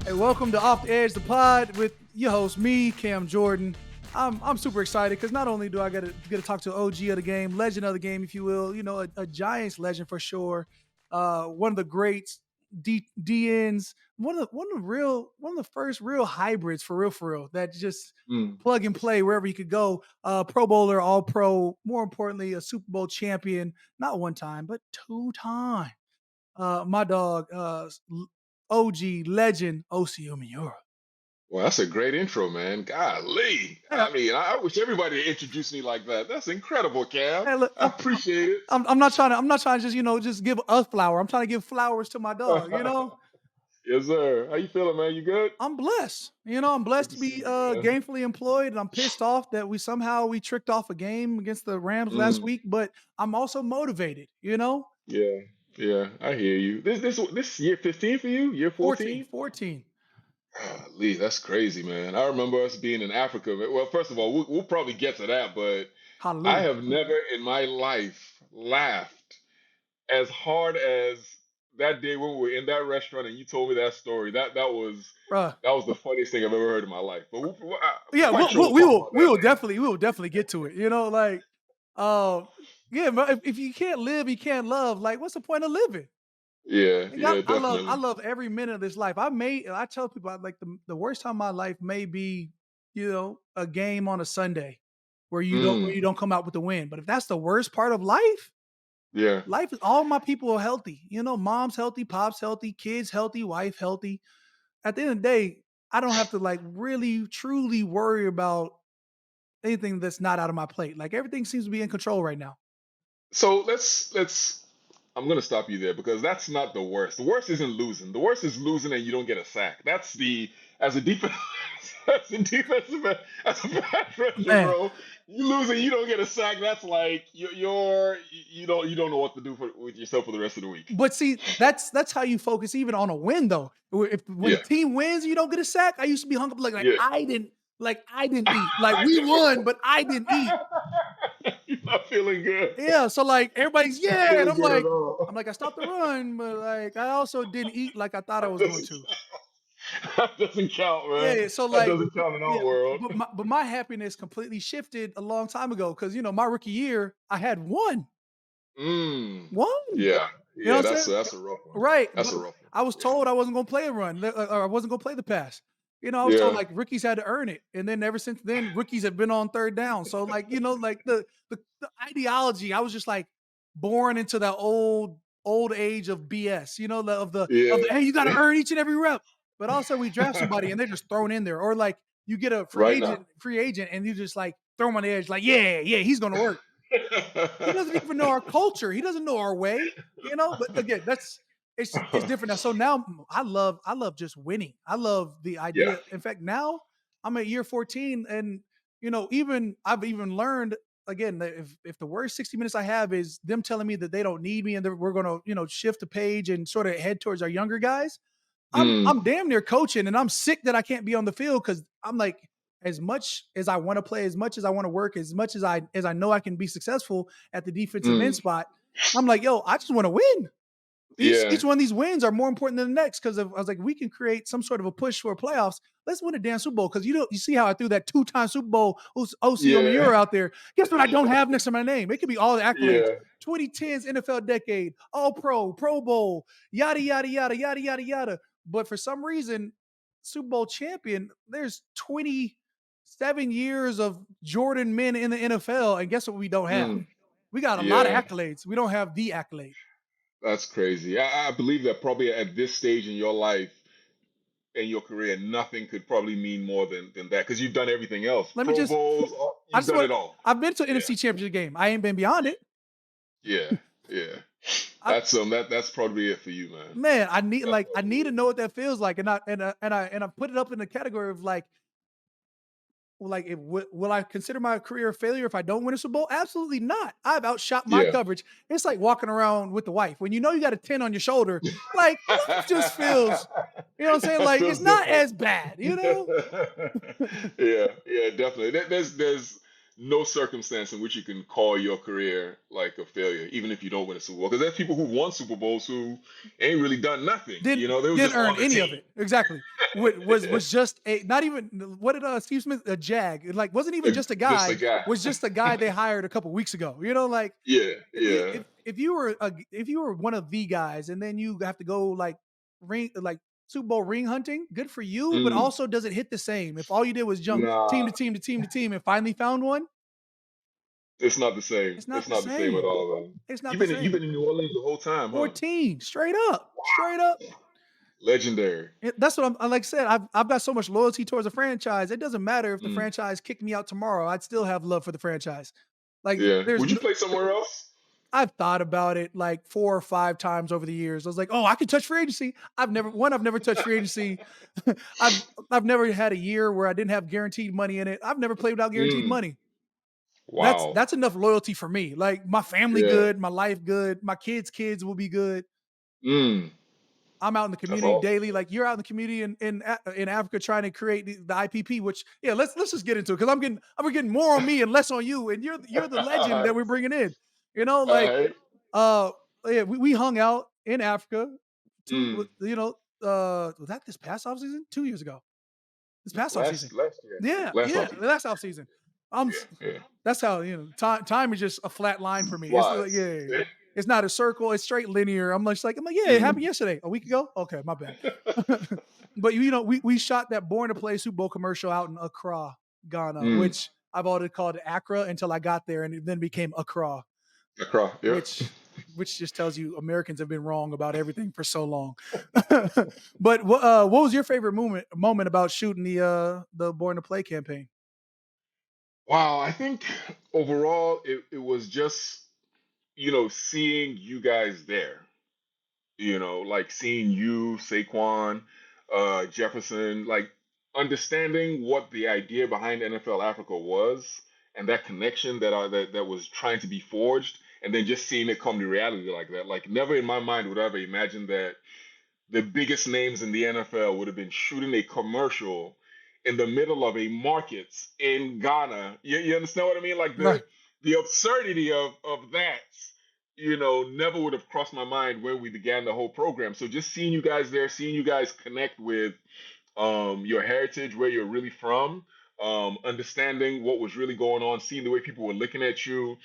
Hey, welcome to Off the Edge, the pod with your host, me, Cam Jordan. I'm super excited because not only do I get to talk to an OG of the game, legend of the game, if you will, a Giants legend for sure, one of the greats, DNs, one of the first real hybrids for real that just Mm. plug and play wherever you could go. Pro Bowler, All Pro, more importantly, a Super Bowl champion, not one time but 2 time. My dog, OG legend, Osi Umenyiora. Well, that's a great intro, man. Golly. Hey, I wish everybody introduced me like that. That's incredible, Cam. hey, look, I appreciate it. I'm not trying to just give a flower. I'm trying to give flowers to my dog. Yes, sir. How you feeling, man? You good? I'm blessed. I'm Good blessed to to see be you, man. gainfully employed, and I'm pissed off that we tricked off a game against the Rams last Mm. week. But I'm also motivated. Yeah, yeah, I hear you. This year 15 for you? Year 14, 14? 14. Golly, that's crazy, man. I remember us being in Africa. Well, first of all, we'll probably get to that, but I Hallelujah, have never in my life laughed as hard as that day when we were in that restaurant and you told me that story. bruh. That was the funniest thing I've ever heard in my life. But I'm Yeah, quite sure we'll talk about that we will definitely get to it. Uh, yeah, but if you can't live, you can't love. Like, what's the point of living? later. Yeah, Like, yeah, I definitely. love every minute of this life. I tell people like the worst time of my life may be, a game on a Sunday where Mm, you don't come out with the win. But if that's the worst part of life, yeah. life is all my people are healthy. Mom's healthy, pop's healthy, kids healthy, wife healthy. At the end of the day, I don't have to like really truly worry about anything that's not out of my plate. Like everything seems to be in control right now. So let's. I'm gonna stop you there because that's not the worst. The worst isn't losing. The worst is losing and you don't get a sack. That's the as a defense as a defensive as a pass rusher, Man, bro. You lose and you don't get a sack. That's like you don't know what to do with yourself for the rest of the week. but see, that's how you focus even on a win though. If when the Yeah, team wins, you don't get a sack. I used to be hung up like yeah. I didn't eat. Like we won, but I didn't eat. You're not feeling good. Yeah, so like everybody's Not yeah, and feeling good at all. I'm like I stopped the run, but like I also didn't eat like I thought I That was going doesn't, to. that doesn't count, Yeah, man. yeah, so That like doesn't count in our yeah, world. but my happiness completely shifted a long time ago because my rookie year I had one. Mm. One. Yeah, You know yeah. what I'm That's saying? that's a rough one. Right, That's but a rough one. I was told I wasn't gonna play a run, or I wasn't gonna play the pass. I was told Yeah. like rookies had to earn it, and then ever since then, rookies have been on third down. So like like the ideology, I was just like born into that old age of BS. Of the Yeah. hey, you got to earn each and every rep. But also we draft somebody and they're just thrown in there, or like you get a Right now. free agent, and you just like throw him on the edge, like yeah, he's gonna work. He doesn't even know our culture. He doesn't know our way, But again, it's different now. So now I love just winning. I love the Yeah. idea. In fact, now I'm at year 14, and even I've even learned again that if the worst 60 minutes I have is them telling me that they don't need me and that we're gonna shift the page and sort of head towards our younger guys, Mm, I'm damn near coaching, and I'm sick that I can't be on the field because I'm like, as much as I want to play, as much as I want to work, as much as I know I can be successful at the defensive end mm. spot, I'm like, yo, I just want to win. Yeah. Each one of these wins are more important than the next because I was like, we can create some sort of a push for playoffs. Let's win a damn Super Bowl because you see how I threw that 2 time Super Bowl OC Yeah. Umenyiora out there. Guess what? I don't have next to my name. It could be all the accolades. Yeah. 2010s NFL decade, All Pro, Pro Bowl, yada yada yada yada yada yada. But for some reason, Super Bowl champion. There's 27 years of Jordan men in the NFL, and guess what? We don't have. Mm. We got a lot of Yeah. accolades. We don't have the accolade. That's crazy. I believe that probably at this stage in your life and your career, nothing could probably mean more than that because you've done everything else. Let me Pro just Bowls, I you've just done want it all. I've been to an Yeah. NFC championship game. I ain't been beyond it. Yeah. Yeah. I That's probably it for you, man. Man, That's I probably need to it. know what that feels like. And I put it up in the category of like, will I consider my career a failure if I don't win a Super Bowl? Absolutely not. I've outshot my Yeah. coverage. It's like walking around with the wife. When you know you got a 10 on your shoulder, like life just feels, what I'm saying? Like it's Feels not different. as bad. Yeah, yeah, definitely. There's no circumstance in which you can call your career like a failure, even if you don't win a Super Bowl. Because there's people who won Super Bowls who ain't really done nothing. Didn't They were didn't just earn on the any team. of it. Exactly. was just a not even what did Steve Smith a jag. It, like wasn't even just a Just a guy, guy. was just a guy they hired a couple weeks ago. You know, like Yeah, if yeah. if you were if you were one of the guys and then you have to go like Super Bowl ring hunting, good for you, but Mm, also does it hit the same? If all you did was jump team nah, to team to team to team and finally found one, it's not the same. it's not It's the not the same at same. all, man. It's not You've the been you've same. been in New Orleans the whole time, huh? 14, straight up, straight up. Legendary. That's what I'm like I said. I've got so much loyalty towards a franchise. It doesn't matter if the Mm, franchise kicked me out tomorrow. I'd still have love for the franchise. Like yeah. there's Would you no, play somewhere else? I've thought about it like 4 or 5 times over the years. I was like, "Oh, I could touch free agency." I've never touched free agency. I've I've never had a year where I didn't have guaranteed money in it. I've never played without guaranteed Mm, money. wow. That's enough loyalty for me. Like my family Yeah. good, my life good, my kids will be good. Mm, I'm out in the that's community awesome. daily. Like you're out in the community in Africa trying to create the IPP. Which yeah, let's just get into it because I'm getting more on me and less on you. And you're the All legend right. that we're bringing in. You know, All like right. uh yeah, we hung out in Africa Mm, was that this past off season? 2 years ago. This past off season. last year, I think. Yeah, Last yeah, offseason. last off season. I'm Yeah, yeah. that's how time is just a flat line for me. It's like Flies. yeah, it's not a circle. It's straight linear. I'm like yeah, it happened Mm. yesterday, a week ago. Okay, my bad. But we shot that Born to Play Super Bowl commercial out in Accra, Ghana, Mm. which I've already called it Accra until I got there, and it then became Accra, Across. Yep. which just tells you Americans have been wrong about everything for so long. But what was your favorite moment about shooting the Born to Play campaign? Wow. I think overall it was just, seeing you guys there. Like seeing you, Saquon, Jefferson, like understanding what the idea behind NFL Africa was and that connection that was trying to be forged, and then just seeing it come to reality like that. Like never in my mind would I ever imagine that the biggest names in the NFL would have been shooting a commercial in the middle of a market in Ghana. You understand what I mean? Like the Right. the absurdity of that, never would have crossed my mind when we began the whole program. So just seeing you guys there, seeing you guys connect with your heritage, where you're really from, understanding what was really going on, seeing the way people were looking at you.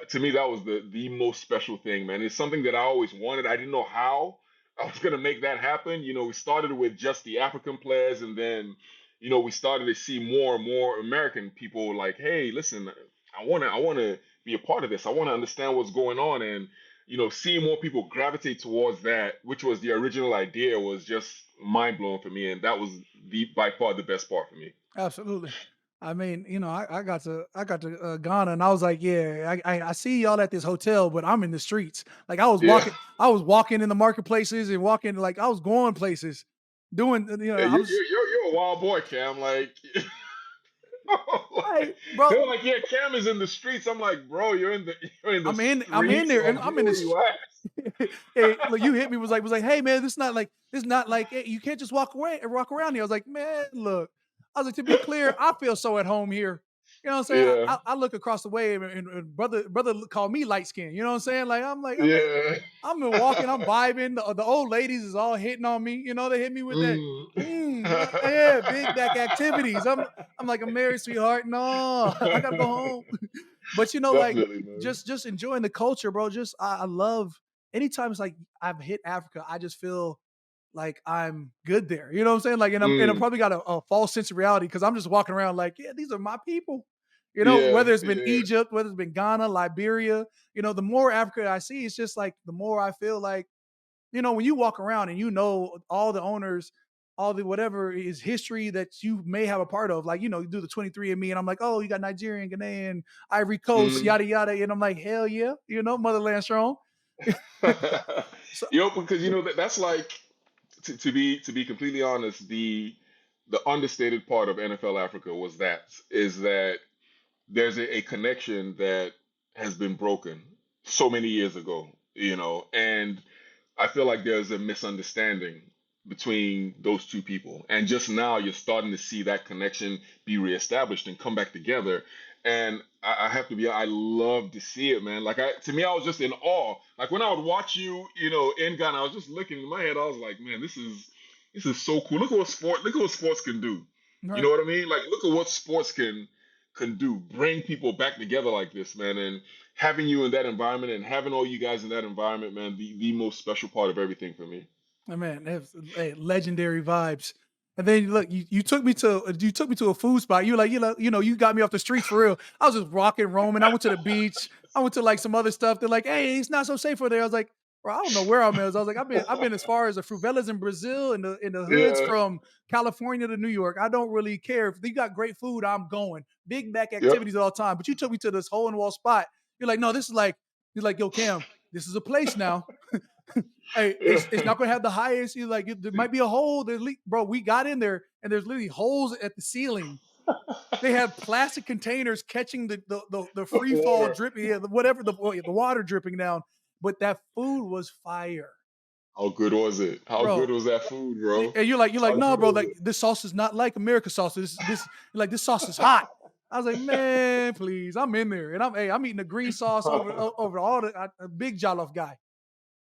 To me, that was the most special thing, man. It's something that I always wanted. I didn't know how I was gonna make that happen. We started with just the African players, and then, we started to see more and more American people like, hey, listen, I wanna be a part of this. I wanna understand what's going on, and seeing more people gravitate towards that, which was the original idea, was just mind blowing for me, and that was the by far the best part for me. Absolutely. I mean, I got to Ghana and I was like, yeah, I see y'all at this hotel, but I'm in the streets. Like Yeah, I was walking in the marketplaces and walking like I was going places, doing yeah, I you're, was you're you're you're a wild boy, Cam. Like, hey, they're bro, like, yeah, Cam is in the streets. I'm like, bro, you're in the I'm in streets. there and Like, I'm in where this. you at? Hey, look, you hit me was like, hey man, this not like hey, you can't just walk around here. I was like, man, look, I was like, to be clear, I feel so at home here. You know what I'm saying? Yeah, I look across the way and brother called me light skin. You know what I'm saying? Like yeah. I'm been walking, I'm vibing. The old ladies is all hitting on me. You know, they hit me with that. Mm. Yeah, big back activities. I'm like, I'm married, sweetheart. No, I gotta go home. But like Definitely, man. just enjoying the culture, bro. Just I love anytime it's like I've hit Africa, I just feel like I'm good there. You know what I'm saying? Like, and I'm Mm. probably got a false sense of reality because I'm just walking around like, yeah, these are my people. Yeah, Whether it's been yeah. Egypt, whether it's been Ghana, Liberia, the more Africa I see, it's just like the more I feel like, when you walk around and all the owners, all the whatever is history that you may have a part of, like, you do the 23andMe and I'm like, oh, you got Nigerian, Ghanaian, Ivory Coast, Mm. yada, yada. And I'm like, hell yeah, motherland strong. So, Because that's like, to be completely honest, the understated part of NFL Africa is that there's a connection that has been broken so many years ago, and I feel like there's a misunderstanding between those two people. And just now you're starting to see that connection be reestablished and come back together. And I have to be, I love to see it, man. Like, to me, I was just in awe. Like when I would watch you, in Ghana, I was just looking in my head, I was like, man, this is so cool. Look at what sports can do. You know Right. what I mean? Like, look at what sports can do. Bring people back together like this, man. And having you in that environment and having all you guys in that environment, man, the most special part of everything for me. Oh, man, that was, hey, legendary vibes. And then look, you took me to a food spot. You like you got me off the streets for real. I was just rocking, roaming. I went to the beach. I went to like some other stuff. They're like, hey, it's not so safe over there. I was like, bro, I don't know where I'm at. I was like, I've been as far as the favelas in Brazil and the hoods Yeah. from California to New York. I don't really care if you got great food. I'm going. Big Mac Yep. activities all the time. But you took me to this hole in the wall spot. You're like, no, this is like. You're like, yo, Cam, this is a place now. Hey, Yeah. it's not gonna have the highest. You like there might be a hole. Bro, we got in there and there's literally holes at the ceiling. They had plastic containers catching the free fall Water. dripping, yeah, whatever the water dripping down. But that food was fire, How good was it? How good bro. was that food, bro? And you're like, How no, good bro. was Like this sauce is not like America sauce. This like this sauce is hot. I was like, man, please, I'm in there, and I'm eating the green sauce over it? over all a big jollof guy.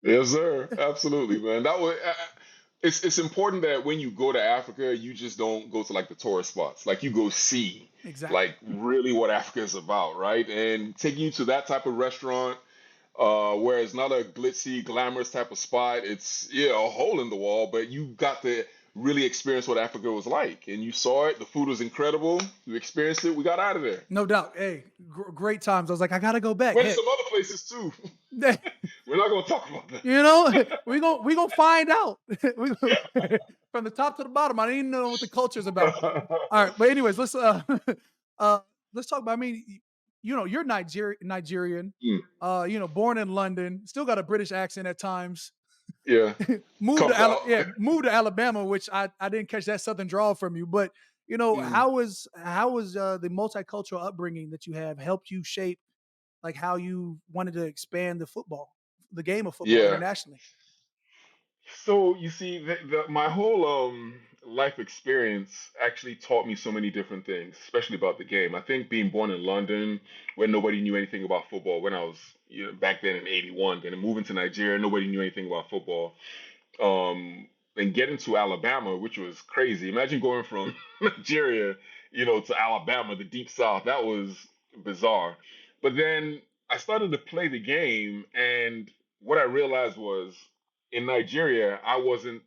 Yes, sir. Absolutely, man. It's important that when you go to Africa, you just don't go to like the tourist spots. Like you go see Exactly. like really what Africa is about, right? And taking you to that type of restaurant, where it's not a glitzy, glamorous type of spot. It's yeah, a hole in the wall, but you got to really experience what Africa was like, and you saw it. The food was incredible. You experienced it. We got out of there. No doubt. Hey, great times. I was like, I gotta go back. Went to Heck, some other places too. We're not gonna talk about that. you know, we gonna find out. From the top to the bottom. I didn't know what the culture's about. All right, but anyways, uh let's talk about. I mean, you're Nigerian. Mm, Born in London, still got a British accent at times. yeah, comes out. Moved to Alabama, which I didn't catch that southern drawl from you. But Mm. how was the multicultural upbringing that you have helped you shape like how you wanted to expand the game of football Yeah. internationally? So you see, my whole life experience actually taught me so many different things, especially about the game. I think being born in London, where nobody knew anything about football, when I was back then in '81, then moving to Nigeria, nobody knew anything about football. And getting to Alabama, which was crazy. Imagine going from Nigeria, to Alabama, the deep South. That was bizarre. But then I started to play the game, and what I realized was in Nigeria, I wasn't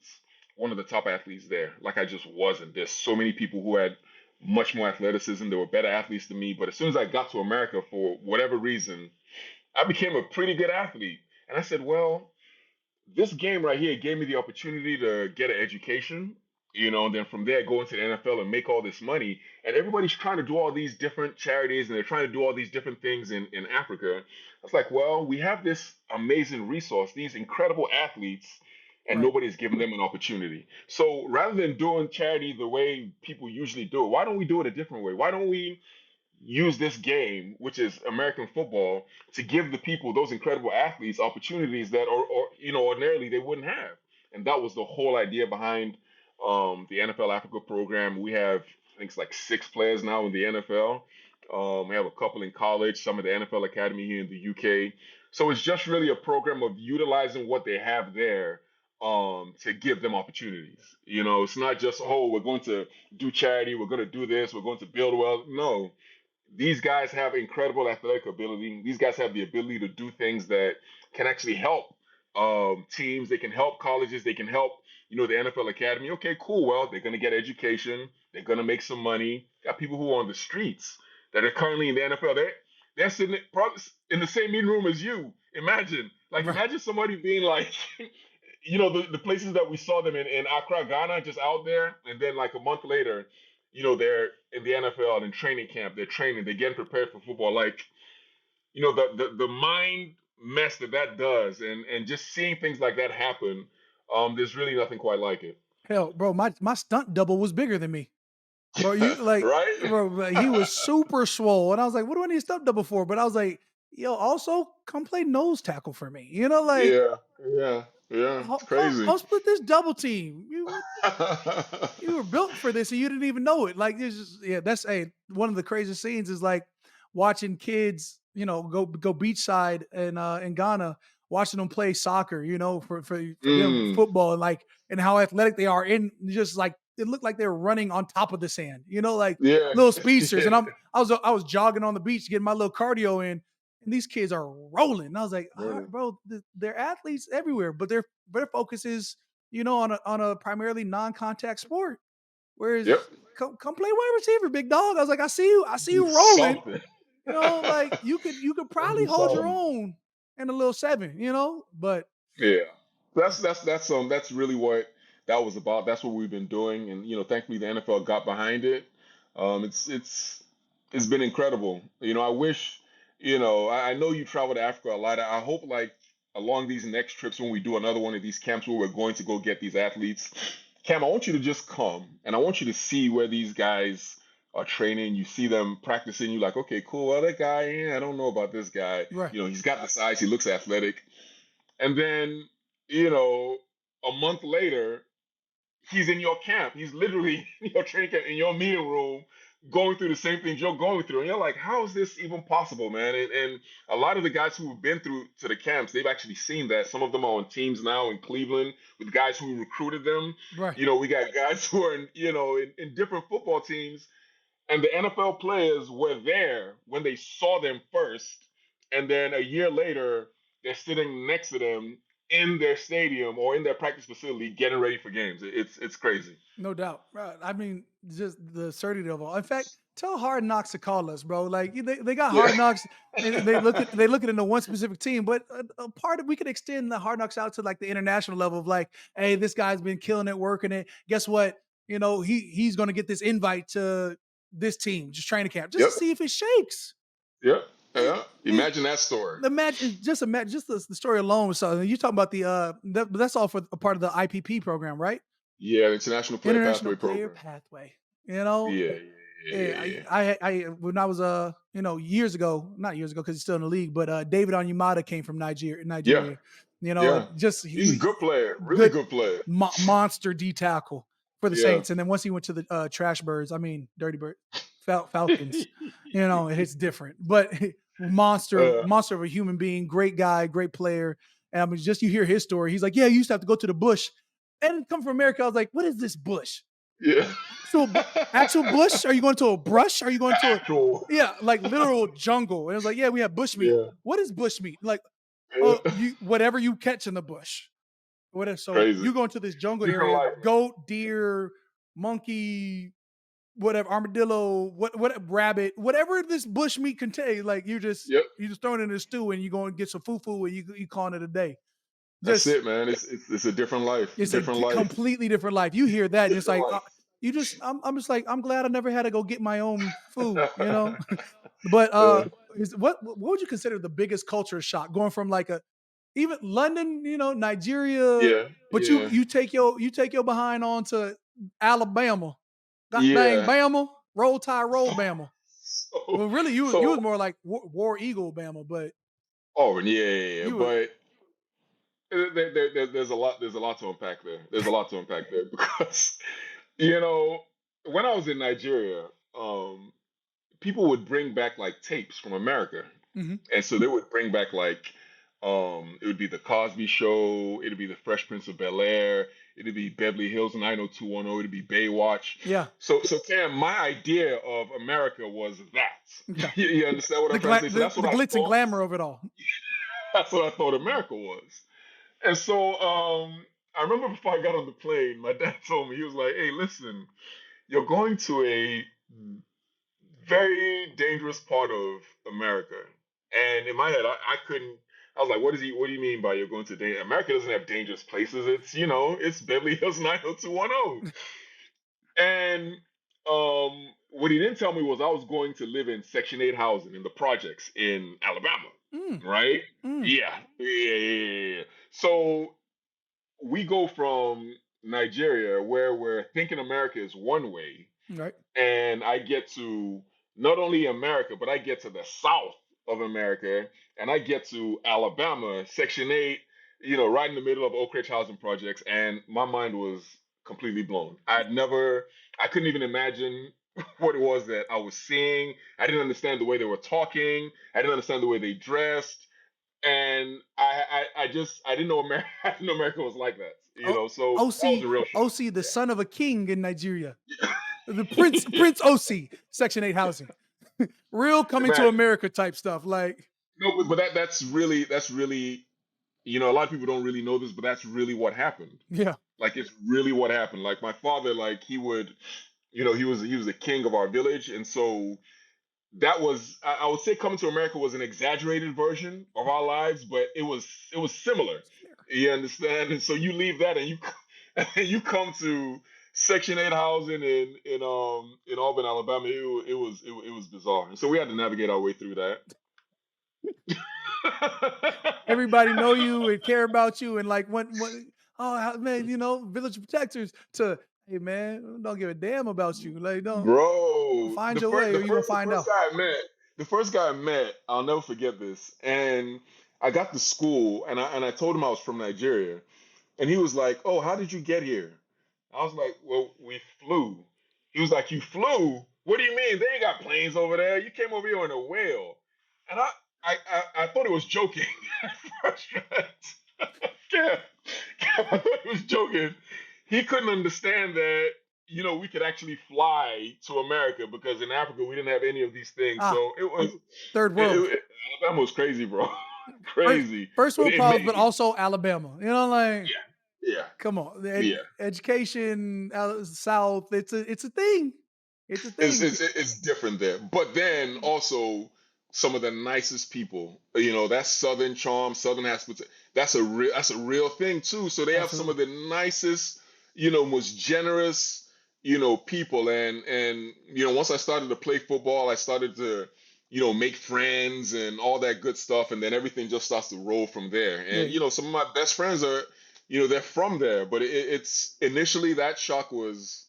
one of the top athletes there. Like I just wasn't. There's so many people who had much more athleticism. They were better athletes than me. But as soon as I got to America, for whatever reason, I became a pretty good athlete. And I said, well, this game right here gave me the opportunity to get an education, and then from there go into the NFL and make all this money. And everybody's trying to do all these different charities and they're trying to do all these different things in Africa. I was like, well, we have this amazing resource, these incredible athletes, and Right. nobody's giving them an opportunity. So rather than doing charity the way people usually do it, why don't we do it a different way? Why don't we use this game, which is American football, to give the people, those incredible athletes, opportunities that, or ordinarily they wouldn't have. And that was the whole idea behind the NFL Africa program. We have, I think it's like 6 players now in the NFL. We have a couple in college, some at the NFL Academy here in the UK. So it's just really a program of utilizing what they have there to give them opportunities. It's not just, oh, we're going to do charity, we're going to do this, we're going to build well. No, these guys have incredible athletic ability. These guys have the ability to do things that can actually help teams. They can help colleges. They can help, the NFL Academy. Okay, cool. Well, they're going to get education. They're going to make some money. Got people who are on the streets that are currently in the NFL. They're sitting probably in the same meeting room as you. Right. Imagine somebody being like, the places that we saw them in Accra, Ghana, just out there, and then like a month later, they're in the NFL and in training camp. They're training. They're getting prepared for football. Like, the mind mess that does, and just seeing things like that happen. There's really nothing quite like it. Hell, bro, my stunt double was bigger than me. Bro, you like, Right? bro, he was super swole, and I was like, "What do I need a stunt double for?" But I was like, "Yo, also come play nose tackle for me." Like, Yeah, yeah, yeah. It's crazy. come split this double team. You were built for this, and you didn't even know it. Like, it's just, yeah, that's one of the craziest scenes is like watching kids, go beachside in Ghana watching them play soccer, for them Mm. football, and how athletic they are, and just like it looked like they were running on top of the sand, like Yeah. little speedsters. Yeah. And I was jogging on the beach getting my little cardio in, and these kids are rolling. And I was like, all right, Really. bro, they're athletes everywhere, but their focus is, on a primarily non-contact sport. Yep. Whereas come play wide receiver, big dog. I was like, I see you rolling. Something. Like you could Gotta probably do hold your something. own in a little seven, but Yeah, that's really what that was about. That's what we've been doing, and thankfully the NFL got behind it. It's been incredible. I wish, I know you travel to Africa a lot. I hope like along these next trips when we do another one of these camps where we're going to go get these athletes, Cam, I want you to just come and I want you to see where these guys are training. You see them practicing. You're like, okay, cool. Well, that guy, I don't know about this guy. right. He's got the size. He looks athletic. And then, you know, a month later, he's in your camp. He's literally in your training camp, in your meeting room, going through the same things you're going through. And you're like, how is this even possible, man? And a lot of the guys who have been through to the camps, they've actually seen that. Some of them are on teams now in Cleveland with guys who recruited them. Right. We got guys who are in different football teams, and the NFL players were there when they saw them first, and then a year later, they're sitting next to them in their stadium or in their practice facility getting ready for games. It's crazy. No doubt. Right. I mean, just the absurdity of all. In fact, tell Hard Knocks to call us, bro. Like they got Yeah. Hard Knocks, and they look at into one specific team, but a part of we could extend the Hard Knocks out to like the international level of like, hey, this guy's been killing it, working it. Guess what? He's going to get this invite to this team, just training camp, just to Yep. see if it shakes. Yep. And, Yeah. and Imagine that story. imagine just the story alone. So you talking about that's all for a part of the IPP program, right? Yeah, International Player International Pathway Player Program. Pathway. Yeah, yeah, Yeah, yeah, yeah. I when I was years ago, not years ago because he's still in the league, but David Onyemata came from Nigeria. Yeah, Nigeria, yeah. just He's a he good player, really good good player. monster D tackle for the Yeah. Saints, and then once he went to the Trash Birds, I mean Dirty Bird, Falcons, it's different, but uh, monster of a human being, great guy, great player. And I mean, just you hear his story. He's like, yeah, you used to have to go to the bush, and come from America. I was like, what is this bush? yeah. Actual bush? Are you going to a brush? Are you going to Actual. like literal jungle? And it was like, yeah, we have bush meat. Yeah. What is bush meat? Like, oh, Yeah. you whatever you catch in the bush. Whatever. So Crazy. you go into this jungle Different area, life. goat, deer, monkey, whatever, armadillo, what rabbit, whatever this bush meat contains, like Yep. you just throw it in a stew and you go and get some fufu and you calling it a day. That's Just it, man. It's a different life. it's a Different life. completely different life. You hear that, and it's Different like life. I'm just like I'm glad I never had to go get my own food. But Uh, what would you consider the biggest culture shock going from like a even London, Nigeria, yeah. but Yeah. you take your behind on to Alabama, God dang Yeah. Bama, roll tide, roll So, Bama. so, Well, really, you was so. more like War Eagle Bama, but Oh, yeah, yeah, yeah. you were But there's a lot. There's a lot to unpack there. There's a lot to unpack there because you know when I was in Nigeria, people would bring back like tapes from America. mhm, And so they would bring back like it would be the Cosby Show, it'd be the Fresh Prince of Bel Air, it'd be Beverly Hills 90210, it'd be Baywatch. yeah, So Cam, my idea of America was that. yeah, You understand what I'm trying to say? So that's the what I glitz and thought. glamour of it all. That's what I thought America was. And so I remember before I got on the plane, my dad told me, he was like, "Hey, listen, you're going to a very dangerous part of America." And in my head, I couldn't. I was like, "What is he? What do you mean by you're going to danger? America doesn't have dangerous places. It's Beverly Hills 90210." And what he didn't tell me was I was going to live in Section 8 housing in the projects in Alabama, Mm, right? mm, Yeah, yeah, yeah, yeah, yeah. So we go from Nigeria, where we're thinking America is one way, right. and I get to not only America, but I get to the south of America, and I get to Alabama, Section 8, right in the middle of Oak Ridge housing projects, and my mind was completely blown. I couldn't even imagine what it was that I was seeing. I didn't understand the way they were talking. I didn't understand the way they dressed. and I didn't know America. I didn't know America was like that. O- So that was Osi a real shock. Osi, the son of a king in Nigeria, the Prince Osi, Section 8 housing, real coming to Imagine. America type stuff. Like, No, but that's really a lot of people don't really know this, but that's really what happened. yeah, Like it's really what happened. Like my father, like he would, he was the king of our village, and so that was I would say coming to America was an exaggerated version of our lives, but it was similar. You understand? And so you leave that and you and you come to Section 8 housing in Auburn, Alabama. It was bizarre, and so we had to navigate our way through that. everybody know you and care about you, and like when man, village protectors to, hey man, don't give a damn about you. Like, don't Bro, find the your first way the or you're gonna first the find first out. guy I met, I'll never forget this. And I got to school and I told him I was from Nigeria. And he was like, "Oh, how did you get here?" I was like, "Well, we flew." He was like, "You flew? What do you mean? They ain't got planes over there. You came over here on a whale." And I thought it was joking at first, right? Yeah, I thought he was joking. He couldn't understand that we could actually fly to America because in Africa we didn't have any of these things. Ah, So it was third it, world. Alabama was crazy, bro, First, crazy. first But world it problems, but made also Alabama. Like, yeah, come on, yeah. education South. It's a thing. It's a it's, thing. it's it's different there. But then also some of the nicest people. That Southern charm, Southern hospitality. That's a real thing too. So they have some Absolutely. of the nicest, most generous, people. And once I started to play football, I started to make friends and all that good stuff, and then everything just starts to roll from there. Yeah. And some of my best friends are, they're from there. But it's initially that shock was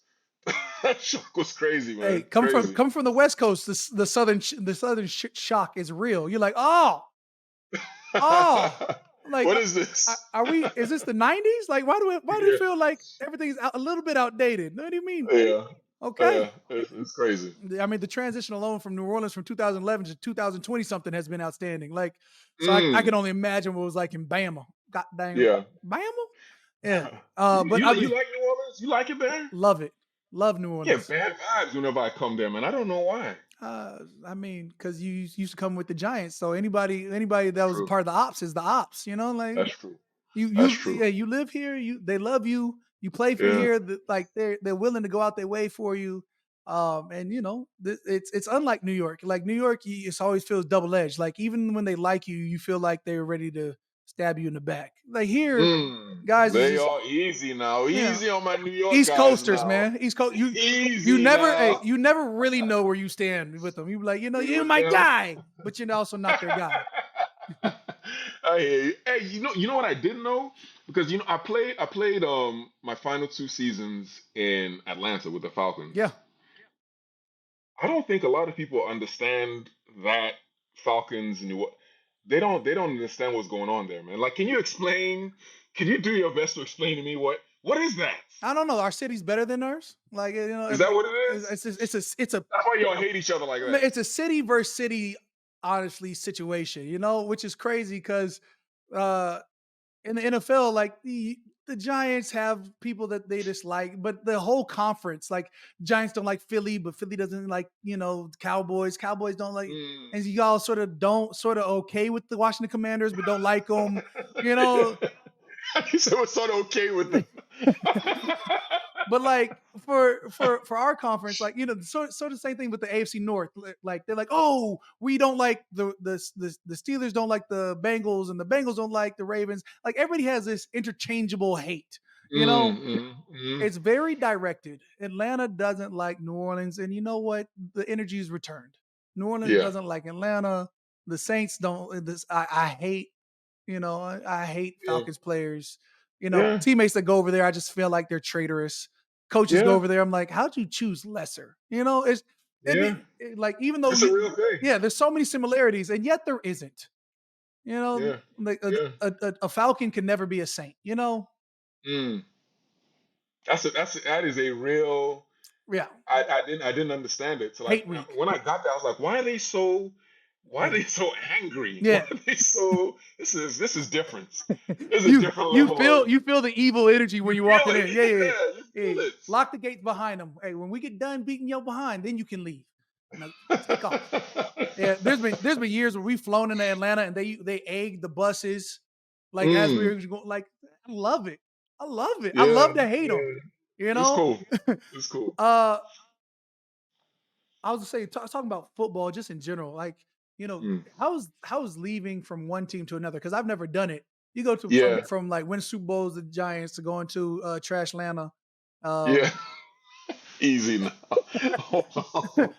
that shock was crazy, Hey, man. Crazy. come from the West Coast. The southern shock is real. You're like, oh, like, What is this? are we? Is this the '90s? Like, why do we Yeah, feel like everything's a little bit outdated? What do you mean? yeah, yeah. Okay. It's crazy. I mean, the transition alone from New Orleans from 2011 to 2020 something has been outstanding. Like, so I can Mm, only imagine what it was like in Bama. God dang, yeah. Bama. Yeah. You, But you I'll you be like New Orleans? You like it there? love it. Love New Yeah, Orleans. bad vibes whenever I come there, man. I don't know why. I mean, because you used to come with the Giants, so anybody that was a True. part of the ops is the ops. Like, That's true. That's you true. yeah, you live here, they love you, you play for Yeah. here, like they're willing to go out their way for you. And it's unlike New York. Like New York, it always feels double edged. Like even when they like you, you feel like they're ready to stab you in the back. Like here, guys is They just are easy now. yeah, Easy on my New York East guys Coasters, now. man. East Coast, you Easy never hey, now. you never really know where you stand with them. You be like, you're With my them. guy, but you're also not their guy. I hear you. Hey, you know what I didn't know? Because I played my final 2 seasons in Atlanta with the Falcons. Yeah. I don't think a lot of people understand that Falcons New they don't understand what's going on there, man. Like, can you do your best to explain to me what is that? I don't know. Our city's better than ours. Like Is that what it is? it's a That's why y'all hate each other like I mean, that. it's a city versus city, honestly, situation. Which is crazy because uh, in the NFL, like the Giants have people that they dislike, but the whole conference, like Giants don't like Philly, but Philly doesn't like Cowboys. Cowboys don't like, Mm. and you all sort of okay with the Washington Commanders, but don't like them. You know, You said we're sort of okay with them. But like for our conference, like sort of the same thing with the AFC North. Like they're like, oh, we don't like the Steelers don't like the Bengals, and the Bengals don't like the Ravens. Like everybody has this interchangeable hate. You Mm, know, mm, mm. it's very directed. Atlanta doesn't like New Orleans, and you know what? The energy is returned. New Orleans Yeah, doesn't like Atlanta. The Saints don't. I hate I hate yeah, Falcons players. yeah, Teammates that go over there, I just feel like they're traitorous. Coaches go yeah, over there, I'm like, how'd you choose lesser? It's yeah. like even though It's a real thing. yeah, there's so many similarities, and yet there isn't. Yeah, Like yeah. a Falcon can never be a Saint. Mm. That is a real. Yeah, I didn't understand it till hate week. when I got there. I was like, why are they so? Why are they so angry? Why Yeah. are they so? This is different. This is a you different you level feel of. you feel the evil energy when You you're feel walking it. in. Yeah, yeah, yeah. Yeah, you feel Hey, it. lock the gates behind them. Hey, when we get done beating your behind, then you can leave. Now take off. Yeah, there's been years where we've flown into Atlanta and they egg the buses like as we Mm, were going. Like I love it. I love it. I yeah, love to hate them. yeah. You It's know. cool. It's cool. uh, I was just saying, talking about football just in general. Like Mm, how's leaving from one team to another? Because I've never done it. You go to yeah, from like win Super Bowls the Giants to going to trash Atlanta. yeah. Um, Easy now. Hold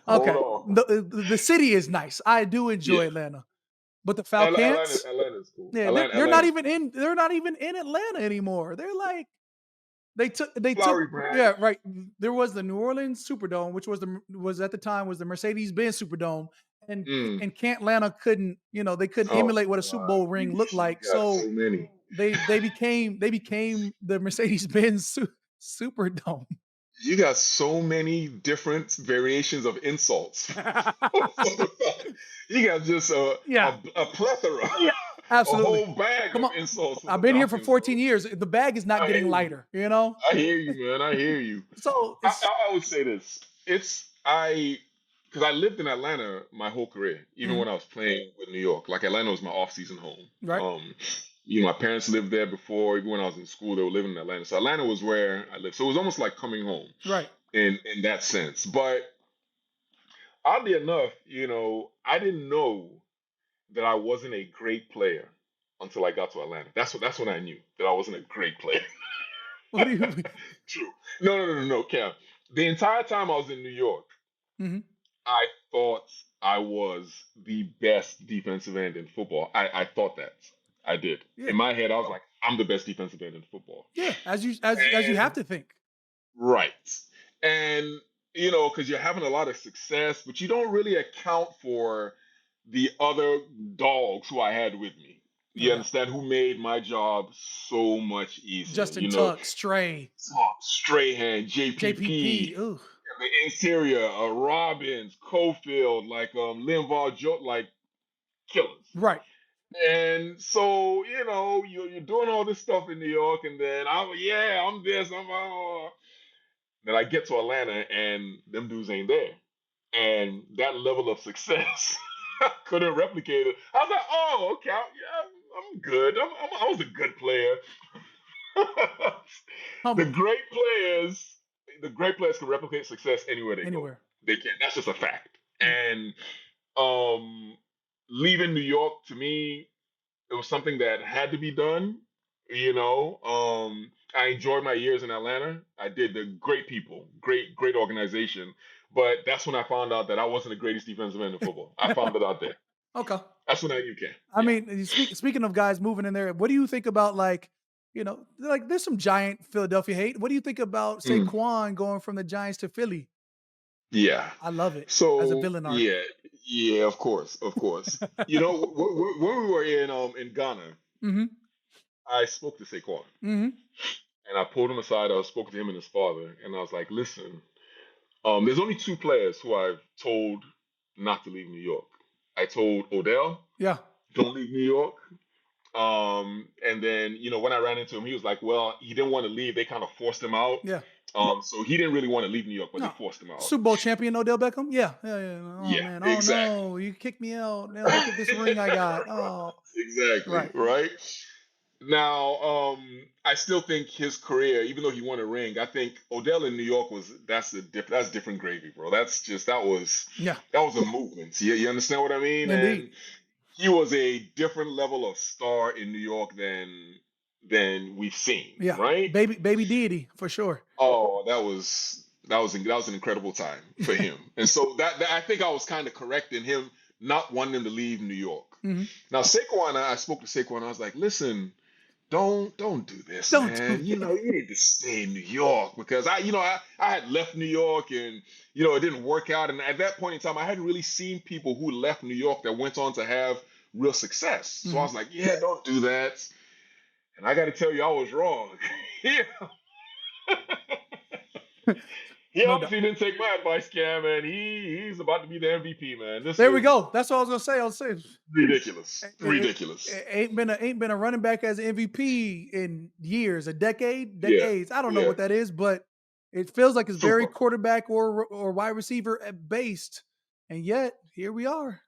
okay, on. the city is nice. I do Yeah, enjoy Atlanta, but the Atlanta, Falcons. Atlanta's cool. Yeah, they're not Atlanta's even in. They're not even in Atlanta anymore. They're like they took flowery brand. yeah, right. There was the New Orleans Superdome, which was at the time was the Mercedes-Benz Superdome, and Mm. and Can't Atlanta couldn't, they couldn't Oh emulate what a Super God, Bowl ring looked you like. got So so many. they became the Mercedes-Benz Superdome. You got so many different variations of insults. You got just Yeah. a plethora, Yeah, a absolutely. whole bag Come of on. insults for I've the been here for Falcons, 14 bro. years. The bag is not I getting hear you. lighter, you know? I hear you, man. I hear you. So I, it's I, I would say this. It's I because I lived in Atlanta my whole career, even mhm, when I was playing with New York. Like Atlanta was my off-season home. right, My parents lived there before. Even when I was in school, they were living in Atlanta. So Atlanta was where I lived. So it was almost like coming home right. in that sense. But oddly enough, I didn't know that I wasn't a great player until I got to Atlanta. That's when I knew that I wasn't a great player. What do you True. No, Cam. The entire time I was in New York, mhm, I thought I was the best defensive end in football. I thought that. I did. yeah. In my head, I was like, I'm the best defensive end in football. Yeah, as you have And to think. right. And because you're having a lot of success, but you don't really account for the other dogs who I had with me. No You doubt. understand? Who made my job so much easier. Justin Tuck, Stray, Strahan, JPP, JPP. Ooh, the interior, Robbins, Cofield, like Linval, Joe, like killers. right. And so, you're doing all this stuff in New York, and then I'm this, then I get to Atlanta, and them dudes ain't there, and that level of success, I couldn't replicate it. I was like, oh, okay, yeah, I'm good. I was a good player. the Humble great players, the great players can replicate success anywhere they go. anywhere. They can. That's just a fact. Mm, And um, leaving New York to me, it was something that had to be done. I enjoyed my years in Atlanta. I did the great people, great organization. But that's when I found out that I wasn't the greatest defensive end in football. I found it out there. Okay. That's when I knew can. I Yeah. mean, speaking of guys moving in there, what do you think about like, like there's some giant Philadelphia hate. What do you think about Mm, Saquon going from the Giants to Philly? yeah. I love it as a So villain arc. yeah, of course, of course. When we were in Ghana, Mhm. I spoke to Saquon Mhm. and I pulled him aside. I was spoken to him and his father, and I was like, "Listen, there's only two players who I've told not to leave New York. I told Odell, Yeah. don't leave New York. And then when I ran into him, he was like, well, he didn't want to leave. They kind of forced him out. Yeah. So he didn't really want to leave New York, but they No. forced him out. Super Bowl champion Odell Beckham? Yeah. Yeah, yeah. Oh Yeah, man. Oh exactly. no. You kicked me out. Now look at this ring I got. Oh. Exactly, Right. right? Now, I still think his career, even though he won a ring, I think Odell in New York that's different gravy, bro. Yeah. That was a movement. You understand what I mean? And Indeed. he was a different level of star in New York than we've seen, Yeah. right? Baby deity for sure. Oh, that was an incredible time for him. And so that I think I was kind of correct in him not wanting to leave New York. Mhm. Now Saquon, I spoke to Saquon. I was like, listen, don't do this, Don't do man. this. You need to stay in New York because I had left New York and it didn't work out. And at that point in time, I hadn't really seen people who left New York that went on to have real success. So I Mhm. was like, yeah, don't do that. And I got to tell you, I was wrong. he He no doubt. obviously didn't take my advice, Cam, and he's about to be the MVP, man. This There we is go. That's what I was gonna say. I was saying ridiculous. it, Ridiculous. ain't been a running back as MVP in years, a decade, Yeah. decades. I don't know Yeah. what that is, but it feels like it's very Super. quarterback or wide receiver based, and yet here we are.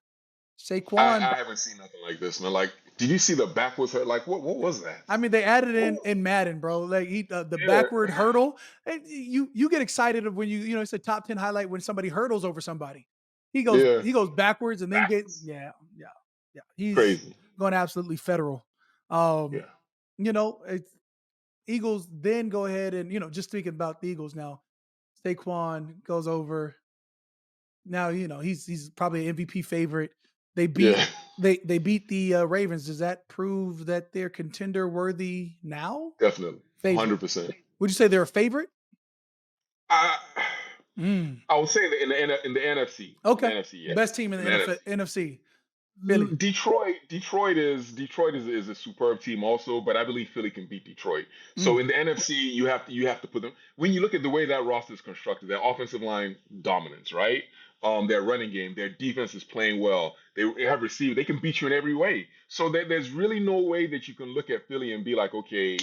I, Saquon. I haven't seen nothing like this, man. Like, did you see the backwards hurt? Like, what was that? I mean, they added What in Madden, bro. Like the Yeah. backward hurdle. And you get excited of when it's a top 10 highlight when somebody hurdles over somebody. Yeah. He goes backwards and then get Backs. yeah. He's Crazy. going absolutely federal. Um, Yeah. it's Eagles then go ahead and just speaking about the Eagles now. Saquon goes over. Now he's probably an MVP favorite. They beat Yeah. they beat the Ravens. Does that prove that they're contender worthy now? Definitely. Favorite. 100%. Would you say they're a favorite? I Mm. I would say that in the NFC. In the Okay. NFC, yes. Best team in In the the NFC. NFC. Philly. Detroit is a superb team also, but I believe Philly can beat Detroit. So Mm. in the NFC, you have to put them when you look at the way that roster is constructed, their offensive line dominance, right? Their running game, their defense is playing well. They have received, they can beat you in every way. So there's really no way that you can look at Philly and be like, okay,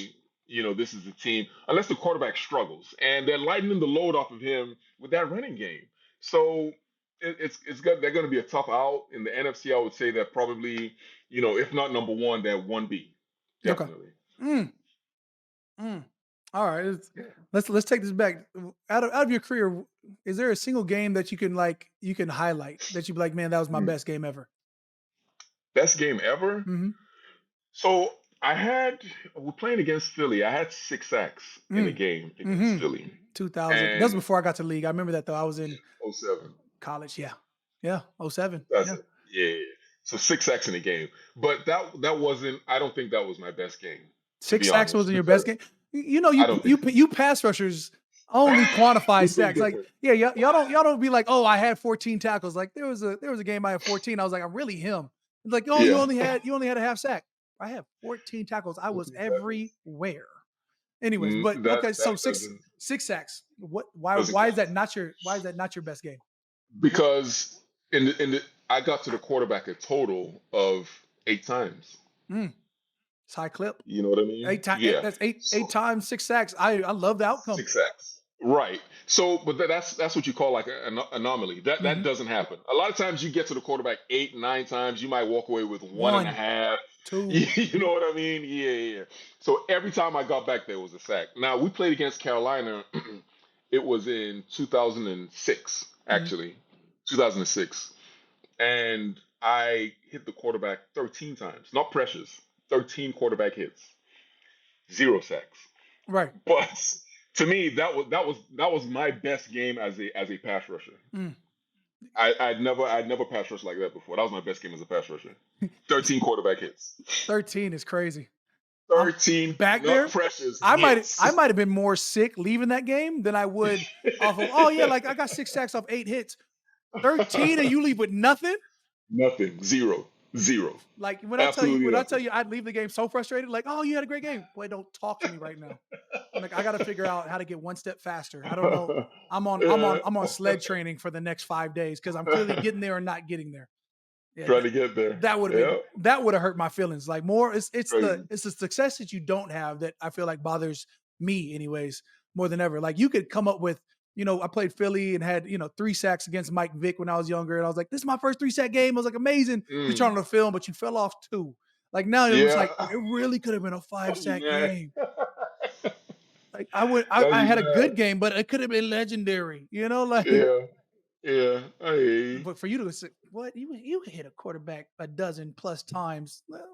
this is the team, unless the quarterback struggles. And they're lightening the load off of him with that running game. So it's good. They're going to be a tough out in the NFC. I would say that probably, if not number one, they're 1B, Okay. definitely. Mm. Mm. All right. Let's take this back. Out of your career, is there a single game that you can highlight that you'd be like, man, that was my Hmm. best game ever? Best game ever. Mm-hmm. So we're playing against Philly. I had 6 sacks in a Mm. game against Mm-hmm. Philly, 2000. That was and before I got to the league. I remember that though. I was in '07. college. Yeah. Yeah. '07. That's Yeah. it. Yeah, yeah, yeah. So 6 sacks in a game, but that wasn't. I don't think that was my best game, to Six be sacks honest, wasn't your best because game. You know, I don't think so. you pass rushers only quantify We think sacks. Like, different. yeah, y'all don't be like, oh, I had 14 tackles. Like there was a game I had 14. I was like, I'm really him. It's like, oh, Yeah. you only had a half sack. I had 14 tackles. I was 14 tackles. everywhere. Anyways, but okay, That so six doesn't six sacks. doesn't count. Why is that not your best game? Because in the I got to the quarterback a total of 8 times. Mm, it's high clip. You know what I mean? Eight times. Yeah. That's So eight times 6 sacks. I love the outcome. 6 sacks. Right. So, but that's what you call like an anomaly. That Hmm. doesn't happen. A lot of times you get to the quarterback 8, 9 times, you might walk away with one and a One, half. two. You know what I mean? Yeah, yeah, yeah. So every time I got back there was a sack. Now we played against Carolina. It was in 2006, Mhm. actually, 2006, and I hit the quarterback 13 times, not pressures, 13 quarterback hits, 0 sacks. Right. But to me, that was my best game as a pass rusher. Mm. I'd never pass rushed like that before. That was my best game as a pass rusher. 13 quarterback hits. 13 is crazy. I'm 13 back not there. pressures I hits. might have been more sick leaving that game than I would off of, oh yeah, like I got 6 sacks off 8 hits. 13 and you leave with nothing? Nothing. Zero. Zero. Like Absolutely when I tell nothing. you I'd leave the game so frustrated, like, oh, you had a great game. Boy, don't talk to me right now. Like I gotta figure out how to get one step faster. I don't know. Yeah. I'm on sled training for the next 5 days because I'm clearly getting there or not getting there. Yeah, Trying to get there. Yeah. that would have hurt my feelings. Like more, Crazy. it's the success that you don't have that I feel like bothers me, anyways, more than ever. Like you could come up with, I played Philly and had 3 sacks against Mike Vick when I was younger, and I was like, this is my first 3 sack game. I was like, amazing. You Mm. turned on the film, but you fell off two. Like now it was Yeah. like it really could have been a 5 sack Man. game. Like That I you had a mad. good game, but it could have been legendary. Like. Yeah. Yeah. I hear you. But for you to say, what you hit a quarterback a dozen plus times, well,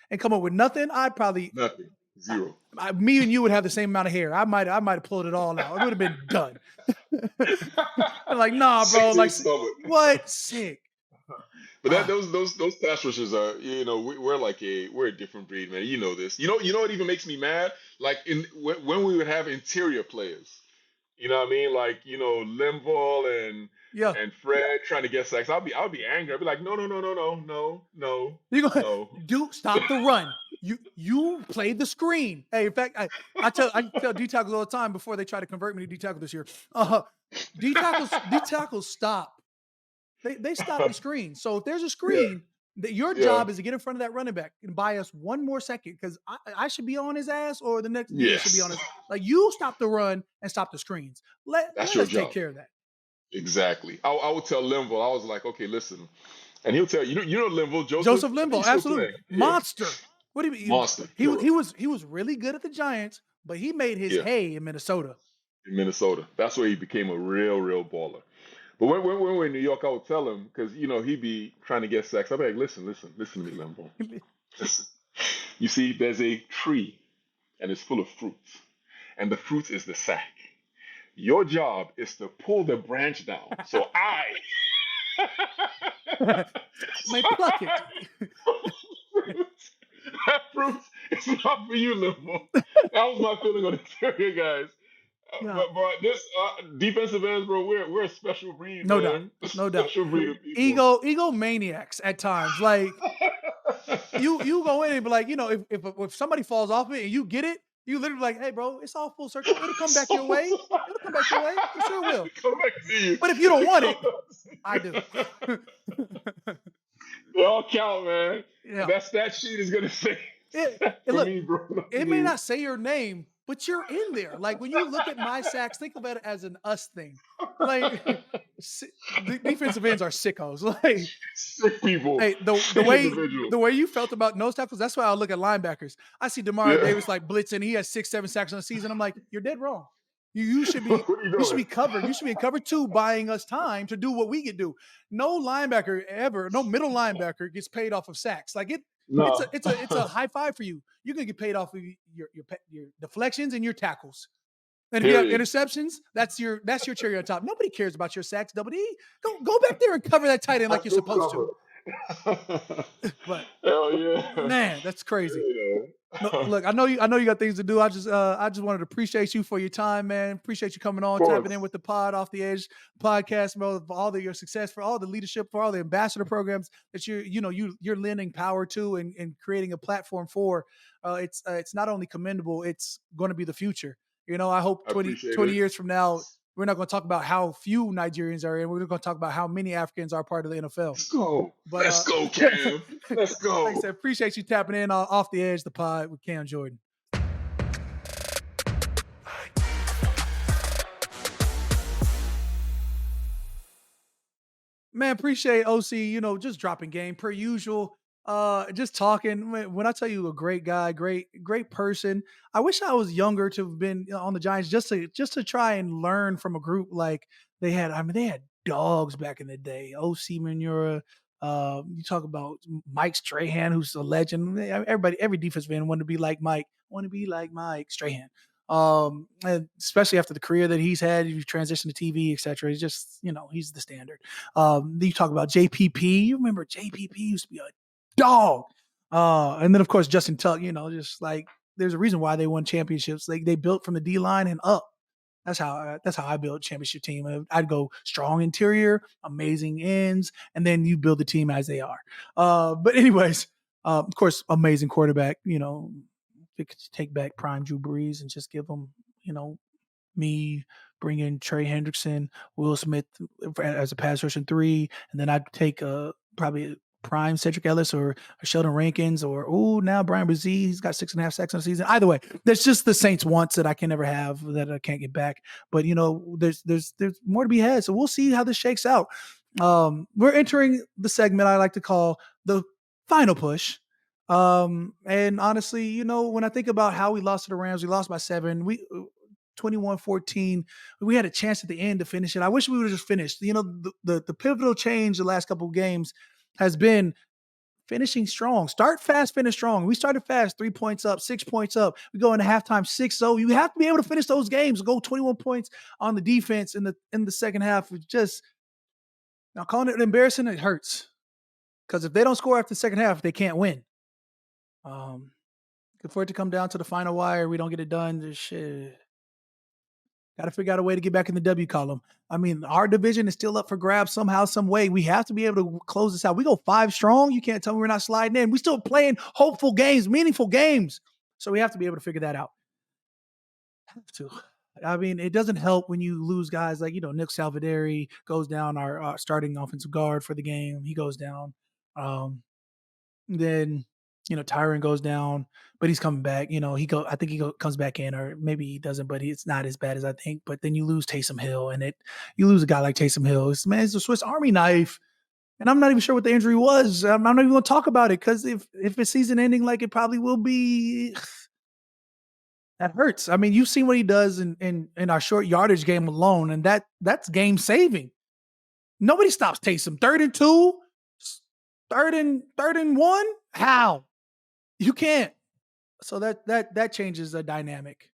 and come up with nothing, I'd probably Nothing. Zero. me and you would have the same amount of hair. I might have pulled it all out. It would have been done. And like, nah, Sick bro. to your Like, stomach. what? Sick. But that Ah, those pass rushers are, we're a different breed, man. You know this. You know what even makes me mad? Like when we would have interior players. You know what I mean? Like, Linval yeah. and Fred trying to get sacks. I'll be angry. I'll be like, no, no, no, no, no, no, no, You gonna no. stop the run. You played the screen. Hey, in fact, I tell D tackles all the time before they try to convert me to D tackle this year. D tackles stop. They stop the screen. So if there's a Yeah, screen, that your yeah, job is to get in front of that running back and buy us one more second because I should be on his ass or the next DN should be on yes. his. Like you stop the run and stop the screens. Let That's let your us take job. care of that. Exactly. I would tell Linville, I was like, okay, listen. And he'll tell you know Linville, Joseph? Joseph I think Limbo, he's still absolutely playing. Yeah. monster. What do you mean? Monster, He killer. was he was really good at the Giants, but he made his Yeah. hay in Minnesota. In Minnesota. That's where he became a real baller. But when we're in New York, I would tell him, because he'd be trying to get sacks. I'd be like, listen to me, Limbo. Listen. You see, there's a tree and it's full of fruits. And the fruit is the sack. Your job is to pull the branch down. So I May pluck it. that fruit is not for you, Limbo. That was my feeling on the area, guys. Yeah, But this defensive ends, bro, we're a special breed, no doubt, man. A no doubt. special breed of people. Ego maniacs at times. Like you go in and be like, if somebody falls off it and you get it, you literally like, hey, bro, it's all full circle. It'll come back your way. It'll come back your way. It sure will. Come back to you. But if you don't want Come it, back I do. to you. They all count, man. Yeah. That stat sheet is gonna say for Look, me, bro. Not for it may you. not say your name, but you're in there. Like when you look at my sacks, think about it as an us thing. Like the defensive ends are sickos. Like, Sick people, hey, the sick way individuals. the way you felt about nose tackles, that's why I look at linebackers. I see Demario Yeah. Davis like blitzing. He has 6, 7 sacks on the season. I'm like, you're dead wrong. You should be What are you you should doing? be covered. You should be in cover two, buying us time to do what we could do. No linebacker ever, no middle linebacker gets paid off of sacks. Like No. it's a high five for you. You're gonna get paid off of your deflections and your tackles. And if you have Period. interceptions, that's your cherry on top. Nobody cares about your sacks, Double D. Go back there and cover that tight end I like you're still supposed to. cover. But Hell yeah. man, that's crazy. No, Yeah. look, I know you got things to do. I just wanted to appreciate you for your time, man. Appreciate you coming Of on, tapping in course. with the Pod Off the Edge podcast, bro. For all your success, for all the leadership, for all the ambassador programs that you're lending power to and creating a platform for. It's not only commendable, it's going to be the future. I hope I 20, appreciate 20 it. years from now, we're not going to talk about how few Nigerians are in. We're going to talk about how many Africans are part of the NFL. Let's go. But Let's go, Cam. Let's like I go. said, appreciate you tapping in off the edge, the pod with Cam Jordan. Man, appreciate OC, just dropping game per usual. Just talking. When I tell you a great guy, great person. I wish I was younger to have been on the Giants just to try and learn from a group like they had. I mean, they had dogs back in the day. Osi Umenyiora. You talk about Mike Strahan, who's a legend. Every defense fan wanted to be like Mike. Want to be like Mike Strahan. And especially after the career that he's had, you transition to TV, etc. He's just, he's the standard. You talk about JPP. You remember JPP used to be a dog. And then of course Justin Tuck. Just like there's a reason why they won championships. They built from the D line and up. That's how I build a championship team. I'd go strong interior, amazing ends, and then you build the team as they are. But anyways, of course, amazing quarterback. We could take back prime Drew Brees and just give them, me bring in Trey Hendrickson, Will Smith as a pass rush in 3, and then I'd take probably prime Cedric Ellis or Sheldon Rankins or now Brian Brzee. He's got 6.5 sacks on the season. Either way, there's just the Saints wants that I can never have that I can't get back. But there's more to be had. So we'll see how this shakes out. We're entering the segment I like to call the final push. And honestly, when I think about how we lost to the Rams, we lost by 7. We 21-14. We had a chance at the end to finish it. I wish we would have just finished. The pivotal change the last couple of games has been finishing strong. Start fast, finish strong. We started fast, 3 points up, 6 points up. We go into halftime 6-0. You have to be able to finish those games. Go 21 points on the defense in the second half. Just now calling it embarrassing, it hurts. Because if they don't score after the second half, they can't win. For it to come down to the final wire, we don't get it done. This shit Got to figure out a way to get back in the W column. I mean, our division is still up for grabs somehow, some way. We have to be able to close this out. We go 5 strong. You can't tell me we're not sliding in. We still playing hopeful games, meaningful games. So we have to be able to figure that out. Have to. I mean, it doesn't help when you lose guys like, Nick Salvaderi goes down, our starting offensive guard for the game. He goes down. Um, then, Tyron goes down, but he's coming back. I think comes back in, or maybe he doesn't, but it's not as bad as I think. But then you lose Taysom Hill, and you lose a guy like Taysom Hill. It's a Swiss Army knife. And I'm not even sure what the injury was. I'm not even going to talk about it because if it's season ending, like it probably will be, that hurts. I mean, you've seen what he does in our short yardage game alone, and that's game saving. Nobody stops Taysom. 3rd and 2, third and 1. How? You can't. So that changes the dynamic.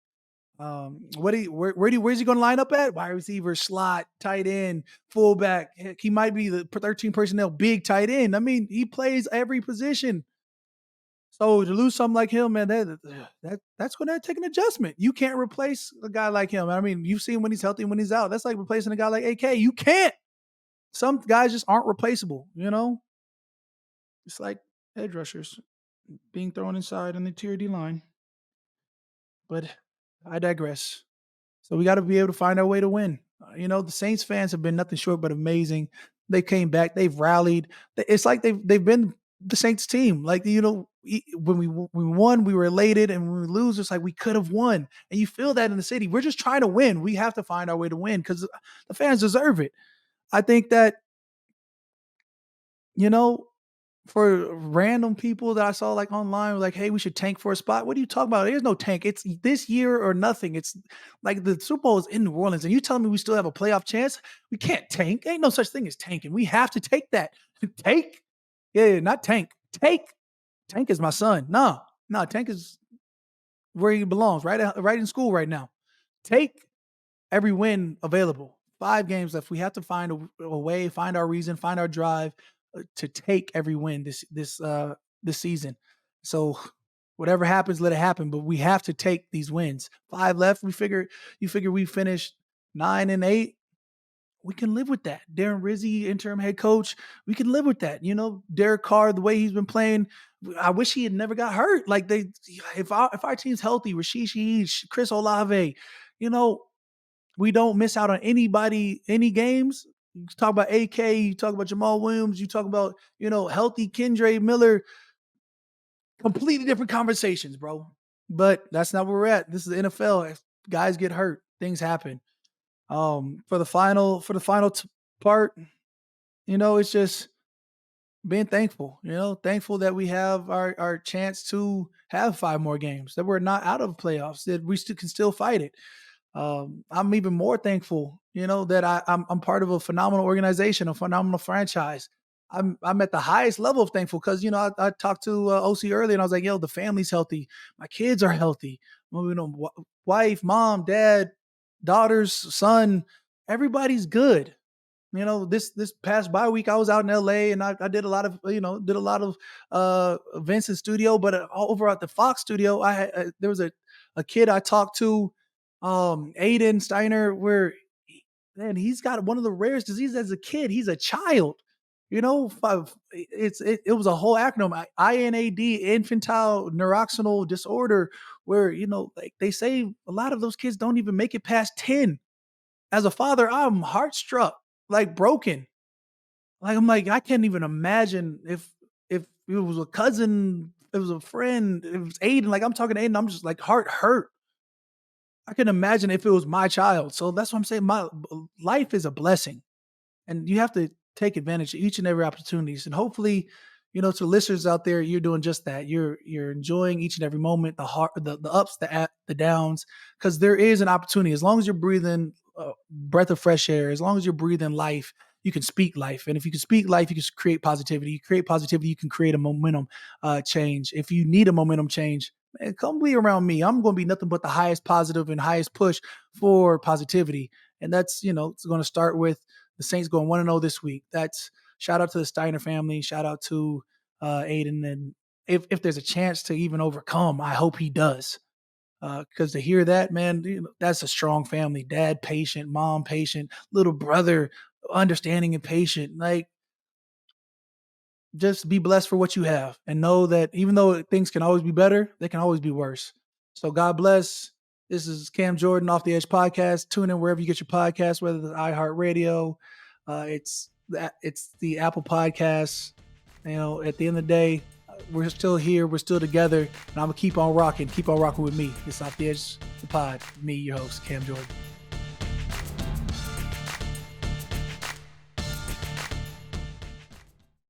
Where's he going to line up at? Wide receiver, slot, tight end, fullback. Heck, he might be the 13 personnel, big tight end. I mean, he plays every position. So to lose something like him, man, that's going to take an adjustment. You can't replace a guy like him. I mean, you've seen when he's healthy and when he's out. That's like replacing a guy like AK. You can't. Some guys just aren't replaceable, It's like edge rushers being thrown inside on the tier D line. But I digress. So we got to be able to find our way to win. The Saints fans have been nothing short but amazing. They came back. They've rallied. It's like they've been the Saints team. Like, when we won, we were elated, and when we lose, it's like we could have won. And you feel that in the city. We're just trying to win. We have to find our way to win because the fans deserve it. I think that, for random people that I saw like online, were like, hey, we should tank for a spot. What are you talking about? There's no tank. It's this year or nothing. It's like the Super Bowl is in New Orleans, and you telling me we still have a playoff chance? We can't tank. Ain't no such thing as tanking. We have to take that. Take? Yeah, not tank. Take. Tank is my son. No, Tank is where he belongs, right in school right now. Take every win available. 5 games left. We have to find a way, find our reason, find our drive to take every win this season. So whatever happens, let it happen. But we have to take these wins. 5 left. You figure we finished 9-8. We can live with that. Darren Rizzi, interim head coach, we can live with that. Derek Carr, the way he's been playing, I wish he had never got hurt. Like if our team's healthy, Rashishi, Chris Olave, we don't miss out on anybody, any games. You talk about AK, you talk about Jamal Williams, you talk about, healthy Kendre Miller, completely different conversations, bro. But that's not where we're at. This is the NFL. If guys get hurt, things happen. For the final part, it's just being thankful, thankful that we have our chance to have 5 more games, that we're not out of playoffs, that we can still fight it. I'm even more thankful, that I'm part of a phenomenal organization, a phenomenal franchise. I'm at the highest level of thankful because, I talked to Osi earlier and I was like, yo, the family's healthy. My kids are healthy. Wife, mom, dad, daughters, son, everybody's good. This past bye week, I was out in LA and I did a lot of, events in studio, but over at the Fox studio, there was a kid I talked to, Aiden Steiner, where he's got one of the rarest diseases as a kid. He's a child. It was a whole acronym, INAD, infantile neuroxinal disorder, where like they say a lot of those kids don't even make it past 10. As a father, I'm heartstruck, like broken. Like I'm like I can't even imagine if it was a cousin, it was a friend, it was Aiden. Like I'm talking to Aiden, I'm just like heart hurt. I can imagine if it was my child. So that's what I'm saying. My life is a blessing, and you have to take advantage of each and every opportunities. And hopefully, to listeners out there, you're doing just that. You're enjoying each and every moment, the ups, the downs, because there is an opportunity. As long as you're breathing a breath of fresh air, as long as you're breathing life, you can speak life. And if you can speak life, you can create positivity. You create positivity, you can create a momentum change. If you need a momentum change, man, come be around me. I'm going to be nothing but the highest positive and highest push for positivity. And that's, it's going to start with the Saints going 1-0 this week. That's shout out to the Steiner family. Shout out to Aiden. And if there's a chance to even overcome, I hope he does. Because to hear that, man, that's a strong family. Dad patient, mom patient, little brother understanding and patient. Like, just be blessed for what you have and know that even though things can always be better, they can always be worse. So God bless. This is Cam Jordan Off the Edge podcast. Tune in wherever you get your podcast, whether it's iHeartRadio, it's the Apple Podcasts. At the end of the day, we're still here, we're still together, and I'm gonna keep on rocking with me. It's Off the Edge, the pod. Me, your host, Cam Jordan.